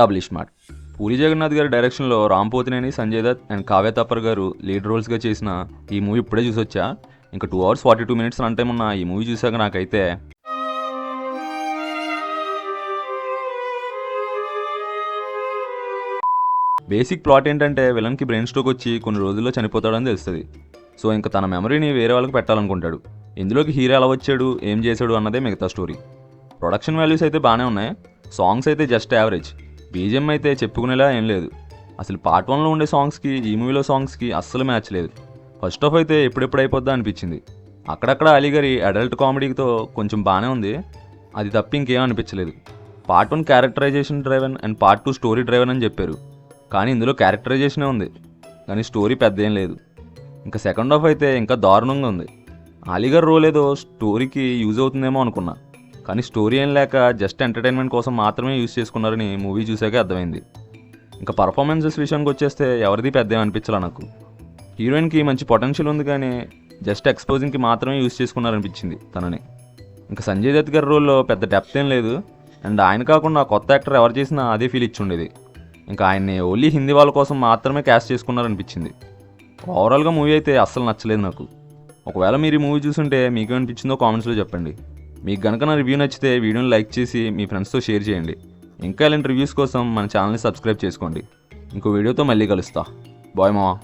Double smart. Puri Jagannadh గారి డైరెక్షన్లో Ram Pothineni, Sanjay Dutt and Kavya Thapar గారు లీడ్ రోల్స్గా చేసిన ఈ మూవీ ఇప్పుడే చూసొచ్చా. ఇంకా 2 hours 42 minutes రన్ టైం ఉన్న ఈ మూవీ చూసాక నాకైతే బేసిక్ ప్లాట్ ఏంటంటే విలన్కి బ్రెయిన్ స్ట్రోక్ వచ్చి కొన్ని రోజుల్లో చనిపోతాడని తెలుస్తుంది. సో ఇంకా తన మెమరీని వేరే వాళ్ళకి పెట్టాలనుకుంటాడు. ఇందులోకి హీరో ఎలా వచ్చాడు, ఏం చేశాడు అన్నదే మిగతా స్టోరీ. ప్రొడక్షన్ వాల్యూస్ అయితే బాగానే ఉన్నాయి. సాంగ్స్ అయితే జస్ట్ యావరేజ్. బీజిఎం అయితే చెప్పుకునేలా ఏం లేదు. అసలు పార్ట్ 1లో ఉండే సాంగ్స్కి ఈ మూవీలో సాంగ్స్కి అస్సలు మ్యాచ్ లేదు. ఫస్ట్ ఆఫ్ అయితే ఎప్పుడెప్పుడు అయిపోద్దా అనిపించింది. అక్కడక్కడ అలీగారి అడల్ట్ కామెడీతో కొంచెం బాగానే ఉంది, అది తప్ప ఇంకేం అనిపించలేదు. Part 1 characterization driven and part 2 story driven అని చెప్పారు, కానీ ఇందులో క్యారెక్టరైజేషనే ఉంది కానీ స్టోరీ పెద్ద ఏం లేదు. ఇంకా సెకండ్ హాఫ్ అయితే ఇంకా దారుణంగా ఉంది. అలీగారి రోల్ ఏదో స్టోరీకి యూజ్ అవుతుందేమో అనుకున్నా, కానీ స్టోరీ ఏం లేక జస్ట్ ఎంటర్టైన్మెంట్ కోసం మాత్రమే యూజ్ చేసుకున్నారని మూవీ చూసాకే అర్థమైంది. ఇంకా పర్ఫార్మెన్సెస్ విషయానికి వచ్చేస్తే ఎవరిది పెద్ద ఏమనిపించాల నాకు. హీరోయిన్కి మంచి పొటెన్షియల్ ఉంది కానీ జస్ట్ ఎక్స్పోజింగ్కి మాత్రమే యూజ్ చేసుకున్నారనిపించింది తనని. ఇంకా సంజయ్ దత్ గారి రోల్లో పెద్ద డెప్త్ ఏం లేదు, అండ్ ఆయన కాకుండా కొత్త యాక్టర్ ఎవరు చేసినా అదే ఫీల్ ఇచ్చి ఉండేది. ఇంకా ఆయన్ని ఓన్లీ హిందీ వాళ్ళ కోసం మాత్రమే క్యాస్ట్ చేసుకున్నారనిపించింది. ఓవరాల్గా మూవీ అయితే అస్సలు నచ్చలేదు నాకు. ఒకవేళ మీరు ఈ మూవీ చూసుంటే మీకు అనిపించిందో కామెంట్స్లో చెప్పండి. మీకు కనుక నా రివ్యూ నచ్చితే వీడియోని లైక్ చేసి మీ ఫ్రెండ్స్తో షేర్ చేయండి. ఇంకా ఇలాంటి రివ్యూస్ కోసం మన ఛానల్ని సబ్స్క్రైబ్ చేసుకోండి. ఇంకో వీడియోతో మళ్ళీ కలుస్తా. బాయ్ మావా.